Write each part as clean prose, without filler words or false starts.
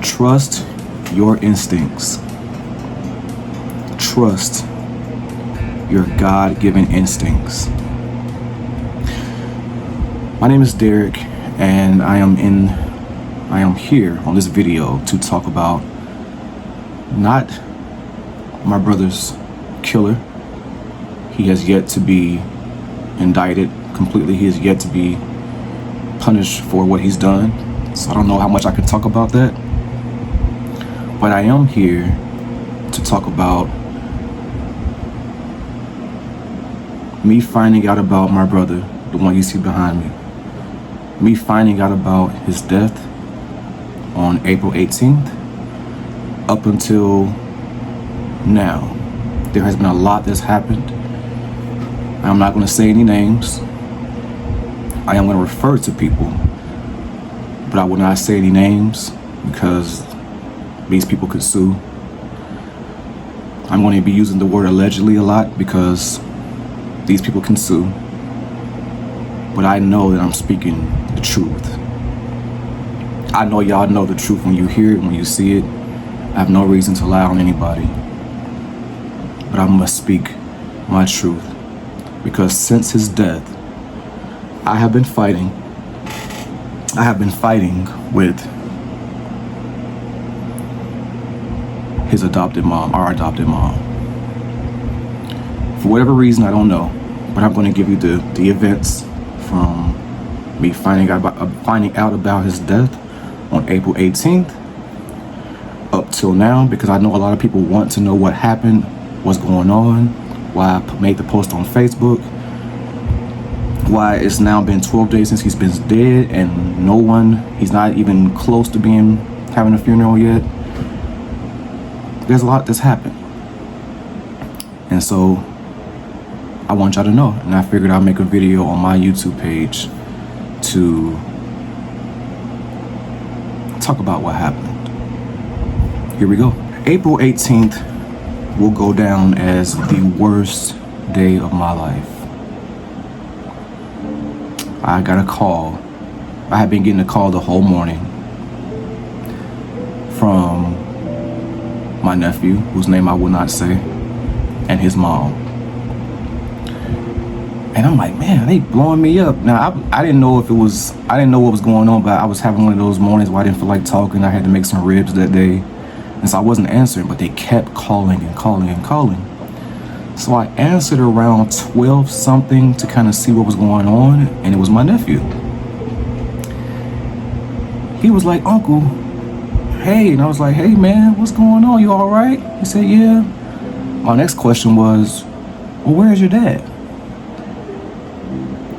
Trust your instincts. Trust your God-given instincts. My name is Derek, and I am here on this video to talk about not my brother's killer. He has yet to be indicted completely. He has yet to be punished for what he's done. So I don't know how much I can talk about that. But I am here to talk about me finding out about my brother, the one you see behind me. Me finding out about his death on April 18th. Up until now, there has been a lot that's happened. I'm not going to say any names. I am going to refer to people, but I will not say any names because these people could sue. I'm going to be using the word allegedly a lot because these people can sue. But I know that I'm speaking the truth. I know y'all know the truth when you hear it, when you see it. I have no reason to lie on anybody. But I must speak my truth. Because since his death, I have been fighting with his adopted mom, our adopted mom. For whatever reason, I don't know, but I'm going to give you the events from me finding out about his death on April 18th up till now, because I know a lot of people want to know what happened, what's going on, why I made the post on Facebook, why it's now been 12 days since he's been dead and he's not even close to having a funeral yet. There's a lot that's happened. And so I want y'all to know. And I figured I'll make a video on my YouTube page to talk about what happened. Here we go. April 18th will go down as the worst day of my life. I got a call. I had been getting a call the whole morning from my nephew, whose name I will not say, and his mom. And I'm like, man, they blowing me up. Now, I didn't know what was going on, but I was having one of those mornings where I didn't feel like talking. I had to make some ribs that day. And so I wasn't answering, but they kept calling and calling and calling. So I answered around 12 something to kind of see what was going on, and it was my nephew. He was like, Uncle, hey. And I was like, hey man, what's going on? You all right? He said, yeah. My next question was, well, where's your dad?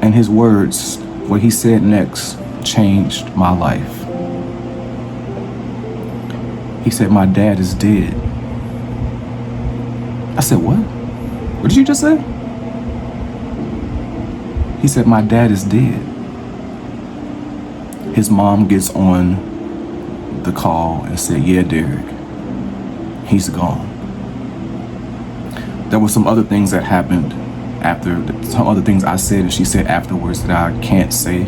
And his words, what he said next, changed my life. He said, my dad is dead. I said, what? What did you just say? He said, my dad is dead. His mom gets on the call and said, yeah, Derek, he's gone. There were some other things that happened after, some other things I said and she said afterwards that I can't say.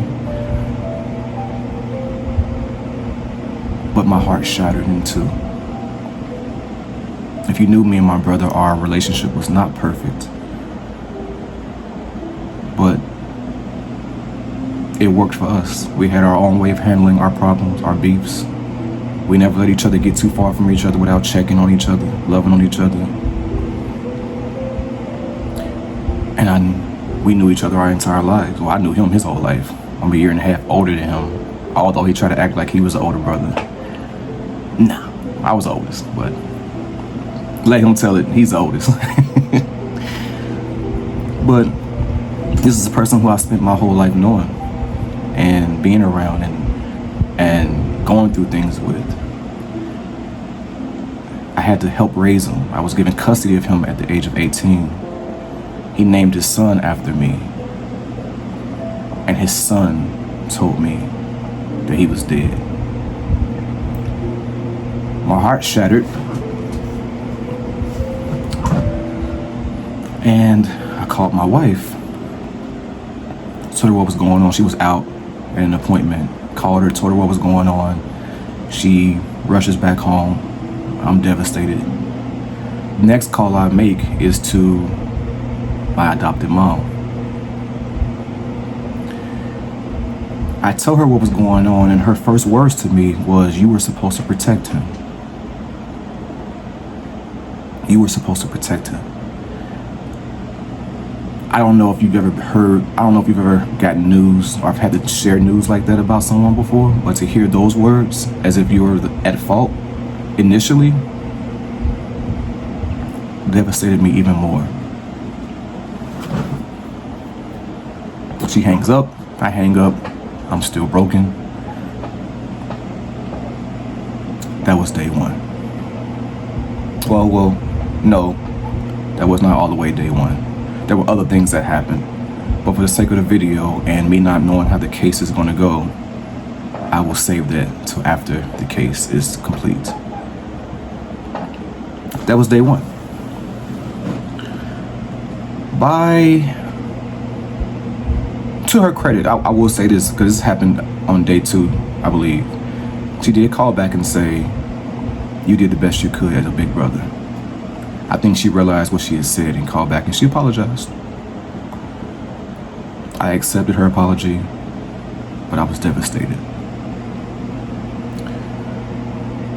But my heart shattered in two. If you knew me and my brother, our relationship was not perfect. But it worked for us. We had our own way of handling our problems, our beefs. We never let each other get too far from each other without checking on each other, loving on each other. And we knew each other our entire lives. Well, I knew him his whole life. I'm a year and a half older than him, although he tried to act like he was the older brother. Nah, I was the oldest, but let him tell it, he's the oldest. But this is a person who I spent my whole life knowing and being around and going through things with. I had to help raise him. I was given custody of him at the age of 18. He named his son after me. And his son told me that he was dead. My heart shattered. And I called my wife. Told her what was going on. She was out at an appointment. Called her, told her what was going on. She rushes back home. I'm devastated. Next call I make is to my adopted mom. I tell her what was going on, and her first words to me was, "You were supposed to protect him. You were supposed to protect him." I don't know if you've ever gotten news or had to share news like that about someone before, but to hear those words as if you were at fault initially devastated me even more. She hangs up, I hang up, I'm still broken. That was day one. Well, no, that was not all the way day one. There were other things that happened, but for the sake of the video and me not knowing how the case is going to go, I will save that till after the case is complete. That was day one. To her credit, I will say this, because this happened on day two, I believe. She did call back and say, "You did the best you could as a big brother." I think she realized what she had said and called back and she apologized. I accepted her apology, but I was devastated.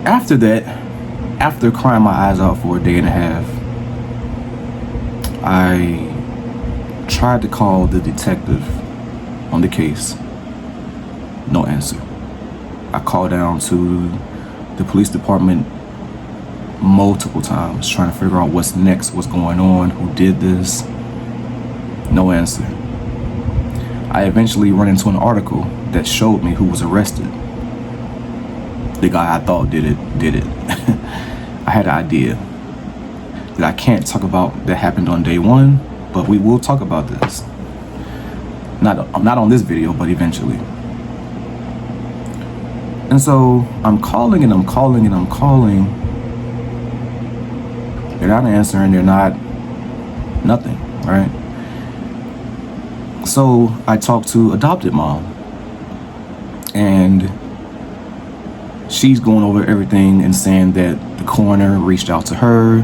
After that, after crying my eyes out for a day and a half, I tried to call the detective on the case. No answer. I called down to the police department multiple times trying to figure out what's next, what's going on, who did this. No answer. I eventually run into an article that showed me who was arrested. The guy I thought did it. I had an idea that I can't talk about that happened on day one, but we will talk about this. Not on this video, but eventually. And so I'm calling and I'm calling and I'm calling. They're not answering, nothing, right? So I talked to adopted mom, and she's going over everything and saying that the coroner reached out to her,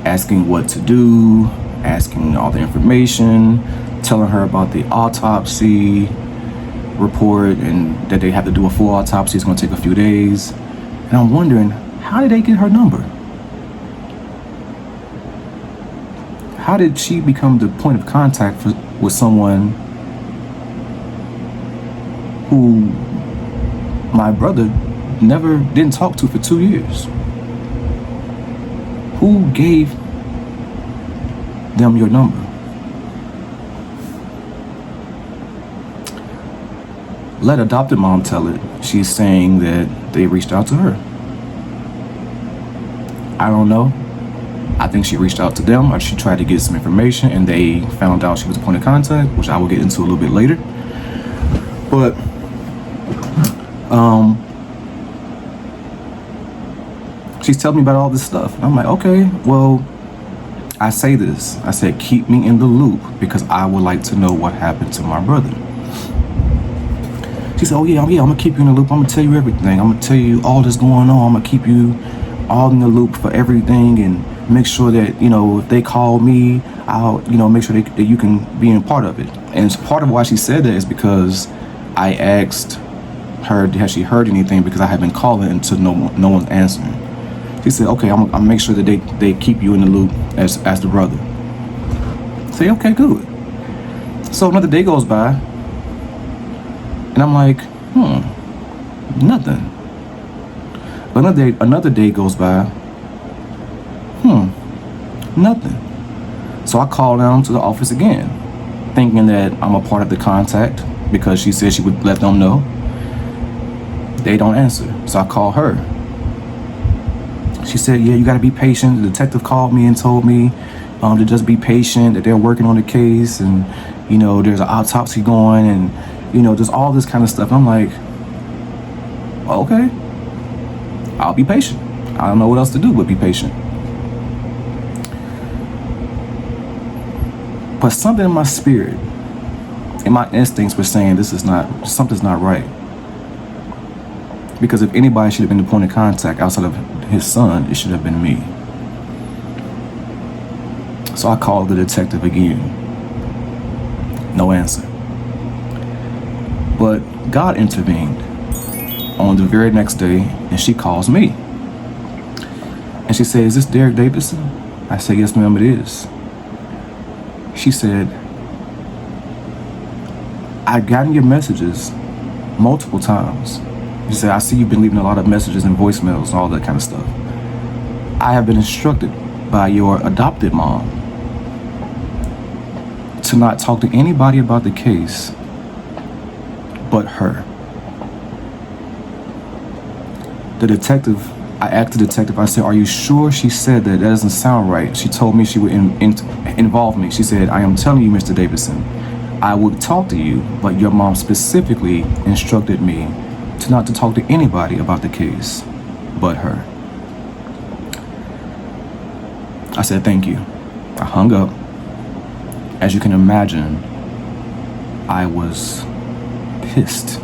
asking what to do, asking all the information, telling her about the autopsy report and that they have to do a full autopsy. It's going to take a few days. And I'm wondering, how did they get her number? How did she become the point of contact with someone who my brother didn't talk to for 2 years? Who gave them your number? Let adopted mom tell it. She's saying that they reached out to her. I don't know. I think she reached out to them, or she tried to get some information and they found out she was a point of contact, which I will get into a little bit later. But she's telling me about all this stuff. And I'm like, okay, well, I said, keep me in the loop because I would like to know what happened to my brother. She said, oh yeah, I'm gonna keep you in the loop. I'm gonna tell you everything. I'm gonna tell you all that's going on. I'm gonna keep you all in the loop for everything and make sure that, if they call me, I'll, make sure that you can be a part of it. And part of why she said that is because I asked her, has she heard anything? Because I had been calling and no one's answering. She said, okay, I'll make sure that they keep you in the loop as the brother. Say, okay, good. So another day goes by and I'm like, nothing. Another day goes by, nothing. So I call down to the office again, thinking that I'm a part of the contact because she said she would let them know. They don't answer. So I call her. She said, yeah, you gotta be patient. The detective called me and told me to just be patient, that they're working on the case and, there's an autopsy going and, just all this kind of stuff. I'm like, okay, I'll be patient. I don't know what else to do but be patient. But something in my spirit, and my instincts were saying something's not right. Because if anybody should have been the point of contact outside of his son, it should have been me. So I called the detective again. No answer. But God intervened on the very next day, and she calls me. And she said, "Is this Derek Davidson?" I said, "Yes, ma'am, it is." She said, "I've gotten your messages multiple times." She said, "I see you've been leaving a lot of messages and voicemails and all that kind of stuff. I have been instructed by your adopted mom to not talk to anybody about the case but her." I asked the detective, I said, "Are you sure she said that? That doesn't sound right. She told me she would involve me." She said, "I am telling you, Mr. Davidson, I would talk to you, but your mom specifically instructed me not to talk to anybody about the case but her." I said, "Thank you." I hung up. As you can imagine, I was pissed.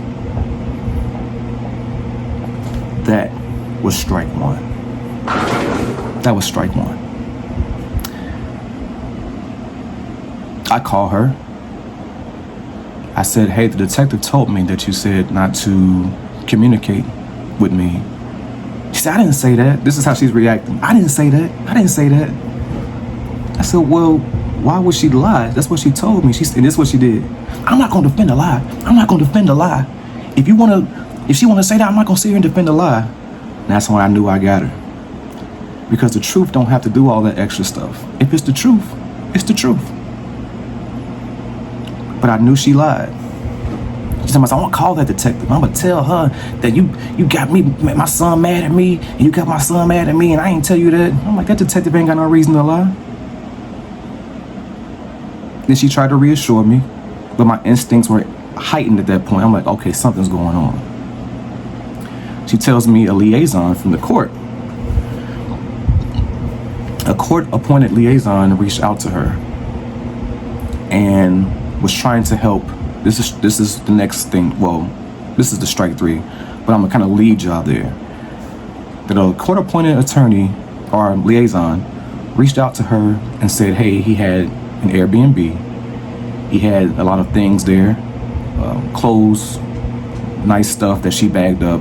That was strike one. That was strike one. I call her. I said, "Hey, the detective told me that you said not to communicate with me." She said, "I didn't say that." This is how she's reacting. "I didn't say that. I didn't say that." I said, "Well, why would she lie? That's what she told me." And this is what she did. "I'm not gonna defend a lie. I'm not gonna defend a lie. If she wanna say that, I'm not gonna sit here and defend a lie." And that's when I knew I got her. Because the truth don't have to do all that extra stuff. If it's the truth, it's the truth. But I knew she lied. She said, "I'm gonna call that detective. I'm gonna tell her that you got my son mad at me, and you got my son mad at me, and I ain't tell you that." I'm like, that detective ain't got no reason to lie. Then she tried to reassure me, but my instincts were heightened at that point. I'm like, okay, something's going on. She tells me a liaison from the court, a court-appointed liaison, reached out to her and was trying to help. This is the next thing. Well, this is the strike three, but I'm gonna kind of lead y'all there. That a court-appointed attorney or liaison reached out to her and said, "Hey, he had an Airbnb. He had a lot of things there, clothes, nice stuff that she bagged up,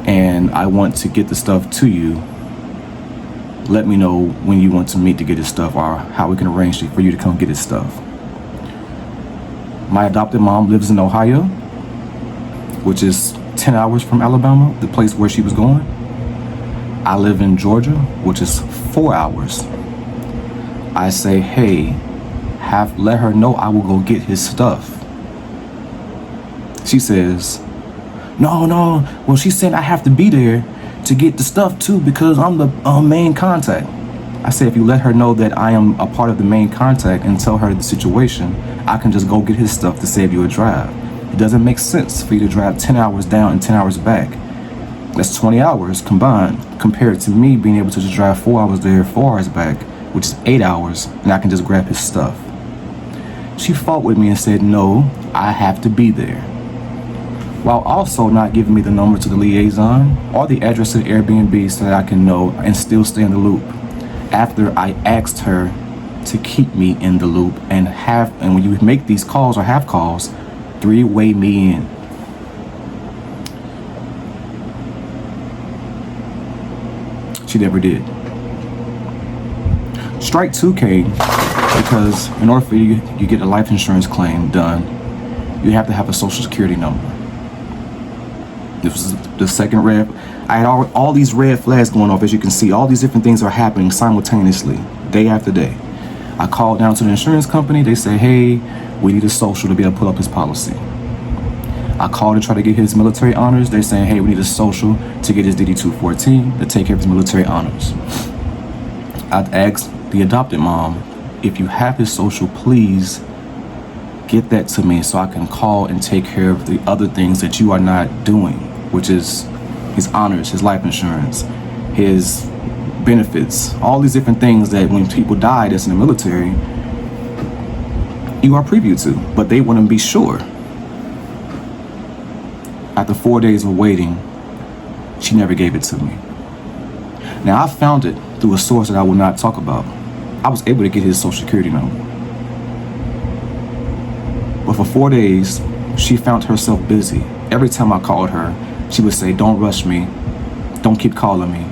and I want to get the stuff to you. Let me know when you want to meet to get his stuff, or how we can arrange for you to come get his stuff." My adopted mom lives in Ohio, which is 10 hours from Alabama, the place where she was going. I live in Georgia, which is 4 hours. I say, "Hey, let her know I will go get his stuff." She says, No, well, she said I have to be there to get the stuff too because I'm the main contact." I said, "If you let her know that I am a part of the main contact and tell her the situation, I can just go get his stuff to save you a drive. It doesn't make sense for you to drive 10 hours down and 10 hours back. That's 20 hours combined compared to me being able to just drive 4 hours there, 4 hours back, which is 8 hours, and I can just grab his stuff." She fought with me and said, "No, I have to be there," while also not giving me the number to the liaison or the address to the Airbnb so that I can know and still stay in the loop. After I asked her to keep me in the loop and when you make these calls or have calls, three-way me in. She never did. Strike two came because in order for you to get a life insurance claim done, you have to have a social security number. This was the second red. I had all these red flags going off. As you can see, all these different things are happening simultaneously, day after day. I called down to the insurance company. They say, "Hey, we need a social to be able to pull up his policy." I called to try to get his military honors. They're saying, "Hey, we need a social to get his DD-214 to take care of his military honors." I'd asked the adopted mom, "If you have his social, please get that to me so I can call and take care of the other things that you are not doing, which is his honors, his life insurance, his benefits, all these different things that when people die that's in the military, you are privy to, but they want to be sure." After 4 days of waiting, she never gave it to me. Now, I found it through a source that I will not talk about. I was able to get his social security number. But for 4 days, she found herself busy. Every time I called her, she would say, "Don't rush me. Don't keep calling me.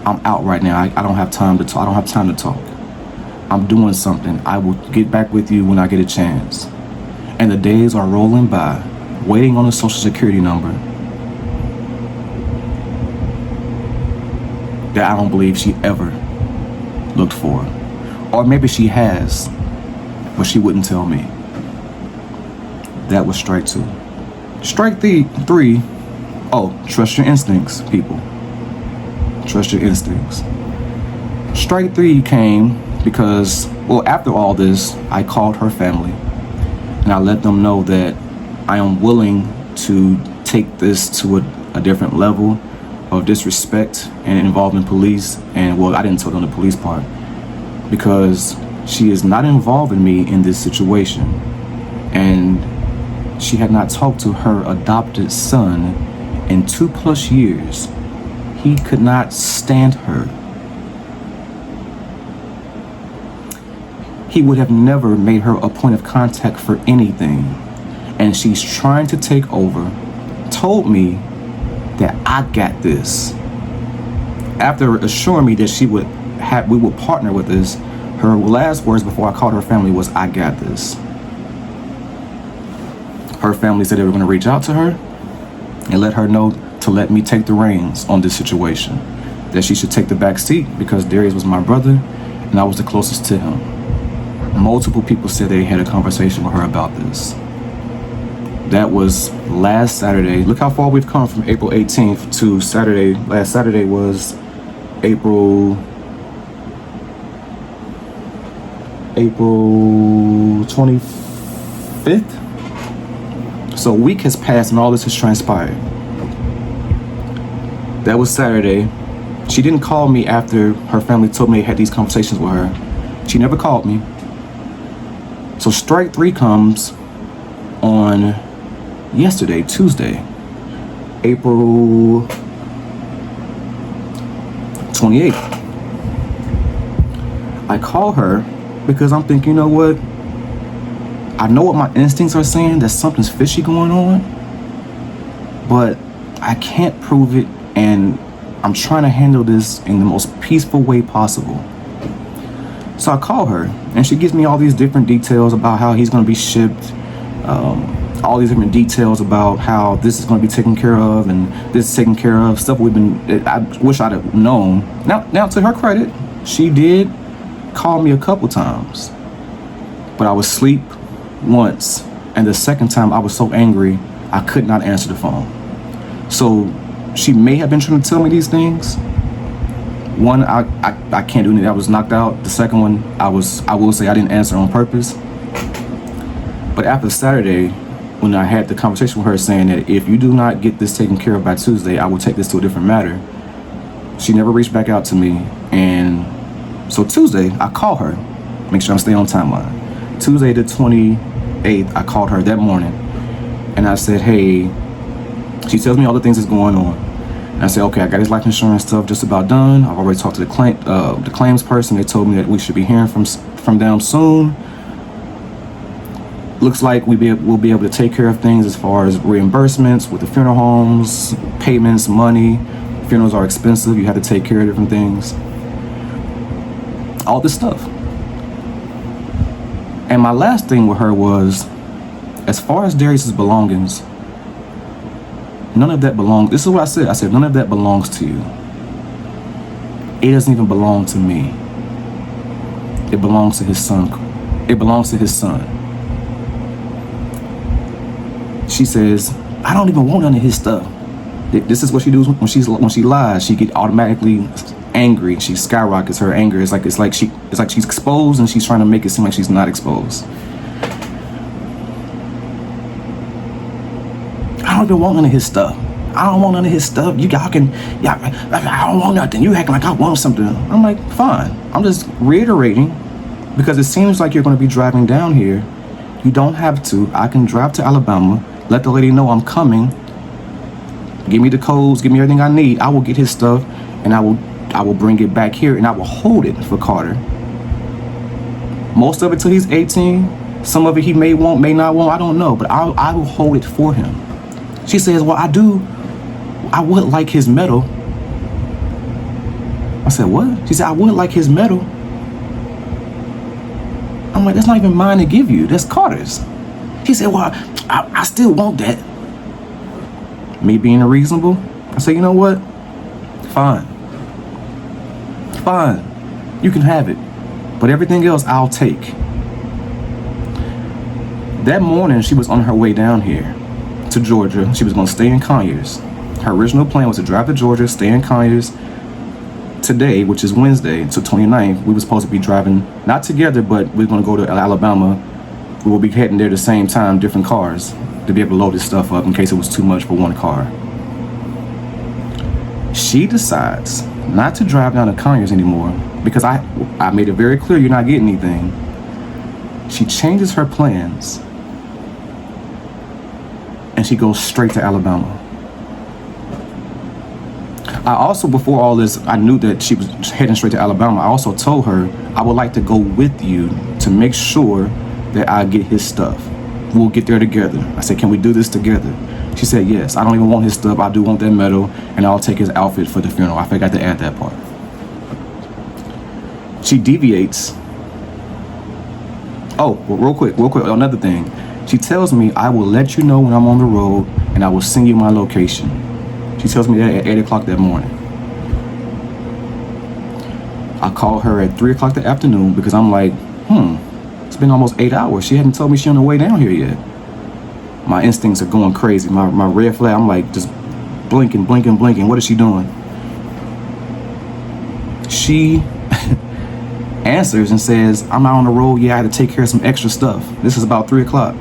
I'm out right now. I don't have time to talk. I don't have time to talk. I'm doing something. I will get back with you when I get a chance." And the days are rolling by, waiting on a social security number that I don't believe she ever looked for. Or maybe she has, but she wouldn't tell me. That was strike two. Strike three, oh, trust your instincts, people. Trust your instincts. Strike three came because, well, after all this, I called her family and I let them know that I am willing to take this to a different level of disrespect and involvement police. And, well, I didn't tell them the police part because she is not involving me in this situation. And she had not talked to her adopted son in 2+ years. He could not stand her. He would have never made her a point of contact for anything. And she's trying to take over, told me that I got this. After assuring me that we would partner with this, her last words before I called her family was, "I got this." Her family said they were going to reach out to her and let her know to let me take the reins on this situation, that she should take the back seat because Darius was my brother and I was the closest to him. Multiple people said they had a conversation with her about this. That was last Saturday. Look how far we've come from April 18th to Saturday. Last Saturday was April 25th. So a week has passed and all this has transpired. That was Saturday. She didn't call me after her family told me they had these conversations with her. She never called me. So strike three comes on yesterday, Tuesday, April 28th. I call her because I'm thinking, you know what? I know what my instincts are saying, that something's fishy going on, but I can't prove it, and I'm trying to handle this in the most peaceful way possible. So I call her, and she gives me all these different details about how he's going to be shipped, all these different details about how this is going to be taken care of, and this is taken care of, stuff I wish I'd have known. Now, to her credit, she did call me a couple times, but I was asleep once, and the second time I was so angry I could not answer the phone. So she may have been trying to tell me these things. One, I can't do anything. I was knocked out. The second one, I will say I didn't answer on purpose. But after Saturday, when I had the conversation with her saying that if you do not get this taken care of by Tuesday, I will take this to a different matter, she never reached back out to me. And so Tuesday, I call her, make sure I'm staying on timeline. Tuesday the 28th, I called her that morning, and I said, hey, she tells me all the things that's going on. And I said, okay, I got his life insurance stuff just about done. I've already talked to the claims person. They told me that we should be hearing from them soon. Looks like we'll be able to take care of things as far as reimbursements with the funeral homes, payments, money. Funerals are expensive. You have to take care of different things. All this stuff. And my last thing with her was, as far as Darius's belongings, none of that belongs. This is what I said. I said, none of that belongs to you. It doesn't even belong to me. It belongs to his son. It belongs to his son. She says, I don't even want none of his stuff. This is what she does when she lies. She get automatically angry. She skyrockets her anger. It's like she's exposed and she's trying to make it seem like she's not exposed. I don't even want none of his stuff. I don't want none of his stuff. I don't want nothing. You acting like I want something. I'm like, fine. I'm just reiterating because it seems like you're going to be driving down here. You don't have to. I can drive to Alabama, let the lady know I'm coming, Give me the codes, give me everything I need. I will get his stuff, and I will bring it back here, and I will hold it for Carter. Most of it till he's 18. Some of it he may want, may not want, I don't know, but I will hold it for him. She says, well, I would like his medal. I said, what? She said, I would like his medal. I'm like, that's not even mine to give you. That's Carter's. She said, well, I still want that. Me being reasonable, I said, you know what? Fine. You can have it. But everything else, I'll take. That morning, she was on her way down here to Georgia. She was going to stay in Conyers. Her original plan was to drive to Georgia, stay in Conyers. Today, which is Wednesday, until 29th, we were supposed to be driving, not together, but we're going to go to Alabama. We will be heading there the same time, different cars, to be able to load this stuff up in case it was too much for one car. She decides not to drive down to Conyers anymore because I made it very clear you're not getting anything. She changes her plans and she goes straight to Alabama. I also, before all this, I knew that she was heading straight to Alabama. I also told her I would like to go with you to make sure that I get his stuff. We'll get there together. I said, can we do this together? She said, yes. I don't even want his stuff. I do want that medal, and I'll take his outfit for the funeral. I forgot to add that part. She deviates. Oh, well, real quick, another thing. She tells me, I will let you know when I'm on the road, and I will send you my location. She tells me that at 8 o'clock that morning. I call her at 3 o'clock that afternoon because I'm like, it's been almost 8 hours. She hadn't told me she's on the way down here yet. My instincts are going crazy. My red flag, I'm like just blinking. What is she doing? She answers and says, I'm out on the road. Yeah, I had to take care of some extra stuff. This is about 3 o'clock.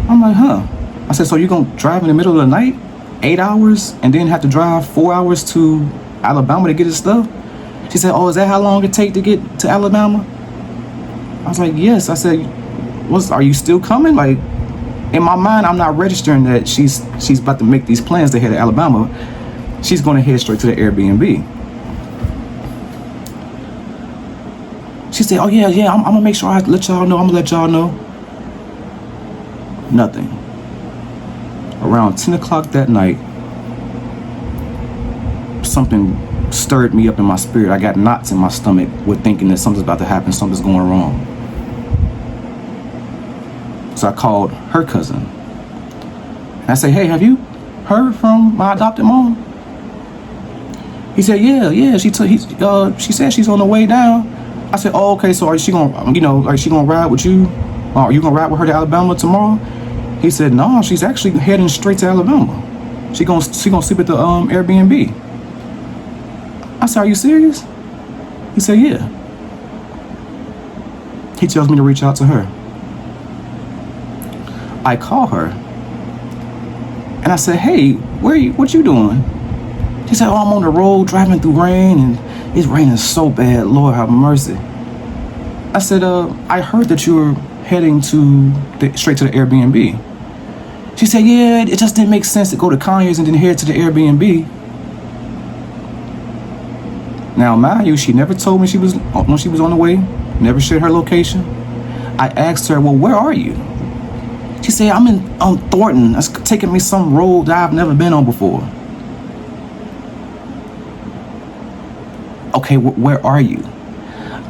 I'm like, I said, so you're going to drive in the middle of the night, 8 hours, and then have to drive 4 hours to Alabama to get his stuff? She said, oh, is that how long it take to get to Alabama? I was like, yes. I said, are you still coming? Like, in my mind, I'm not registering that she's about to make these plans to head to Alabama. She's going to head straight to the Airbnb. She said, oh, yeah, I'm going to make sure I let y'all know. I'm going to let y'all know. Nothing. Around 10 o'clock that night, something stirred me up in my spirit. I got knots in my stomach with thinking that something's about to happen, something's going wrong. So I called her cousin. And I said, hey, have you heard from my adopted mom? He said, yeah. She said she's on the way down. I said, oh, okay, so is she gonna, she gonna ride with you? Are you gonna ride with her to Alabama tomorrow? He said, no, she's actually heading straight to Alabama. She gonna sleep at the Airbnb. I said, are you serious? He said, yeah. He tells me to reach out to her. I call her and I said, hey, what you doing? She said, oh, I'm on the road driving through rain and it's raining so bad. Lord have mercy. I said, I heard that you were heading straight to the Airbnb. She said, yeah, it just didn't make sense to go to Conyers and then head to the Airbnb. Now, mind you, she never told me when she was on the way, never shared her location. I asked her, well, where are you? She said, I'm on Thornton. That's taking me some road that I've never been on before. Okay, where are you?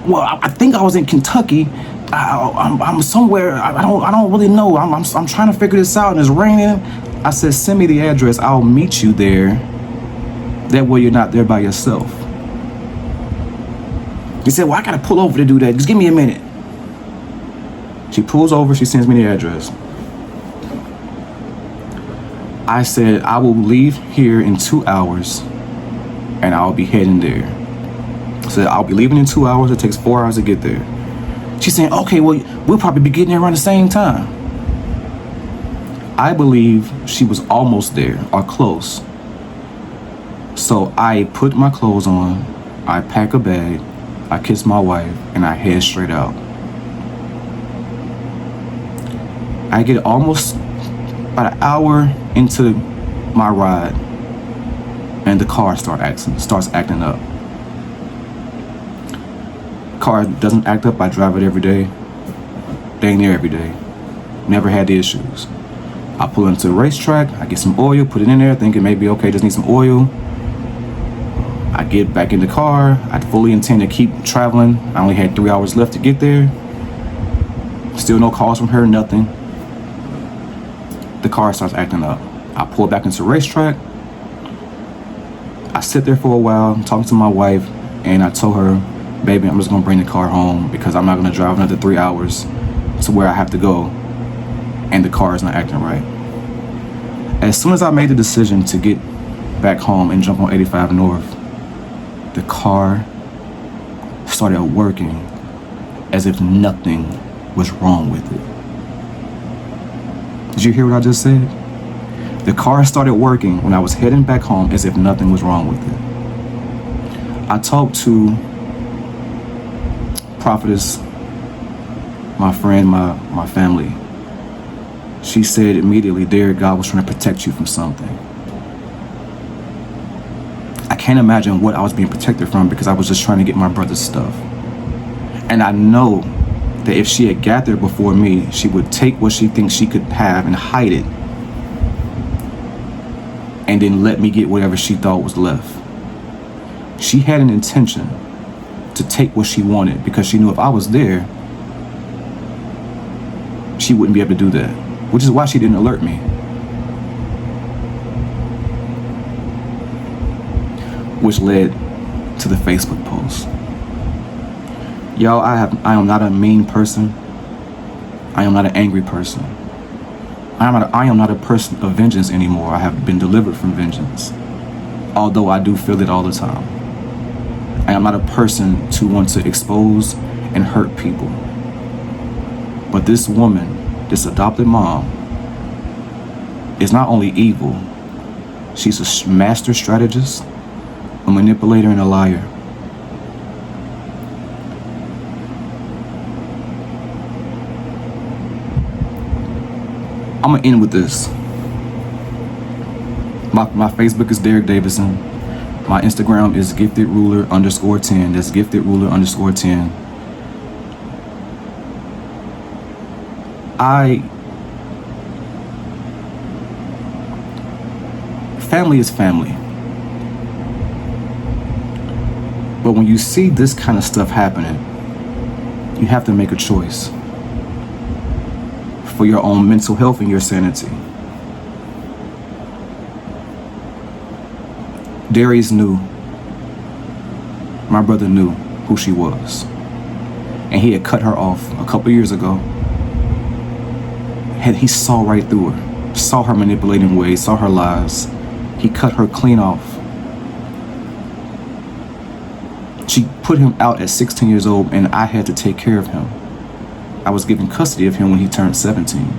Well, I think I was in Kentucky. I'm somewhere. I don't really know. I'm trying to figure this out, and it's raining. I said, send me the address. I'll meet you there. That way, you're not there by yourself. He said, well, I gotta pull over to do that. Just give me a minute. She pulls over. She sends me the address. I said, I will leave here in 2 hours, and I'll be heading there. I said, I'll be leaving in 2 hours. It takes 4 hours to get there. She's saying, okay, well, we'll probably be getting there around the same time. I believe she was almost there or close. So I put my clothes on, I pack a bag, I kiss my wife, and I head straight out. I get almost about an hour into my ride, and the car starts acting up. Car doesn't act up. I drive it every day, dang near every day. Never had the issues. I pull into the racetrack, I get some oil, put it in there, thinking maybe okay, just need some oil. I get back in the car. I fully intend to keep traveling. I only had 3 hours left to get there. Still no calls from her, nothing. The car starts acting up. I pull back into the racetrack. I sit there for a while, talking to my wife, and I told her, baby, I'm just gonna bring the car home because I'm not gonna drive another 3 hours to where I have to go, and the car is not acting right. As soon as I made the decision to get back home and jump on 85 North, the car started working as if nothing was wrong with it. Did you hear what I just said? The car started working when I was heading back home as if nothing was wrong with it. I talked to Prophetess, my friend, my family. She said immediately there, God was trying to protect you from something. I can't imagine what I was being protected from because I was just trying to get my brother's stuff. And I know that if she had got there before me, she would take what she thinks she could have and hide it, and then let me get whatever she thought was left. She had an intention to take what she wanted because she knew if I was there, she wouldn't be able to do that, which is why she didn't alert me. Which led to the Facebook post. Y'all, I am not a mean person. I am not an angry person. I am not a person of vengeance anymore. I have been delivered from vengeance, although I do feel it all the time. I am not a person to want to expose and hurt people. But this woman, this adopted mom, is not only evil, she's a master strategist, a manipulator, and a liar. I'm gonna end with this. My Facebook is Derek Davison. My Instagram is giftedruler_10. That's giftedruler_10. Family is family. But when you see this kind of stuff happening, you have to make a choice for your own mental health and your sanity. Darius knew, my brother knew who she was. And he had cut her off a couple years ago. He saw right through her, saw her manipulating ways, saw her lies. He cut her clean off. She put him out at 16 years old, and I had to take care of him. I was given custody of him when he turned 17.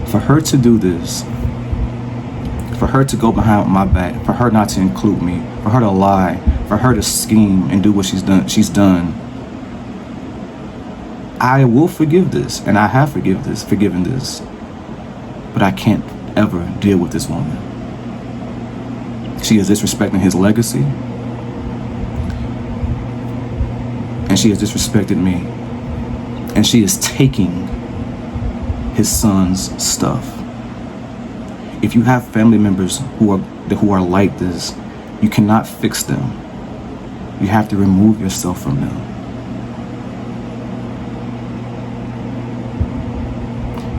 For her to do this, for her to go behind my back, for her not to include me, for her to lie, for her to scheme and do what she's done, I will forgive this, and I have forgiven this, but I can't ever deal with this woman. She is disrespecting his legacy, and she has disrespected me, and she is taking his son's stuff. If you have family members who are like this, you cannot fix them. You have to remove yourself from them.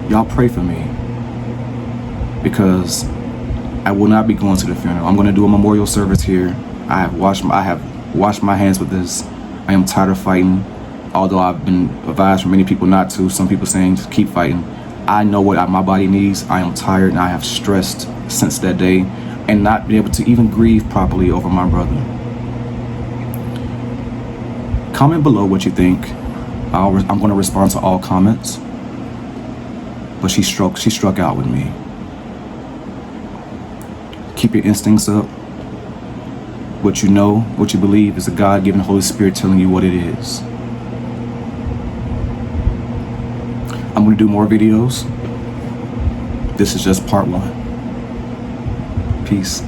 Y'all pray for me, because I will not be going to the funeral. I'm going to do a memorial service here. I have washed my hands with this. I am tired of fighting, although I've been advised from many people not to. Some people saying to keep fighting. I know what my body needs. I am tired, and I have stressed since that day and not be able to even grieve properly over my brother. Comment below what you think. I'm going to respond to all comments. But she struck out with me. Keep your instincts up. What you know, what you believe is a God-given Holy Spirit telling you what it is. I'm going to do more videos. This is just part one. Peace.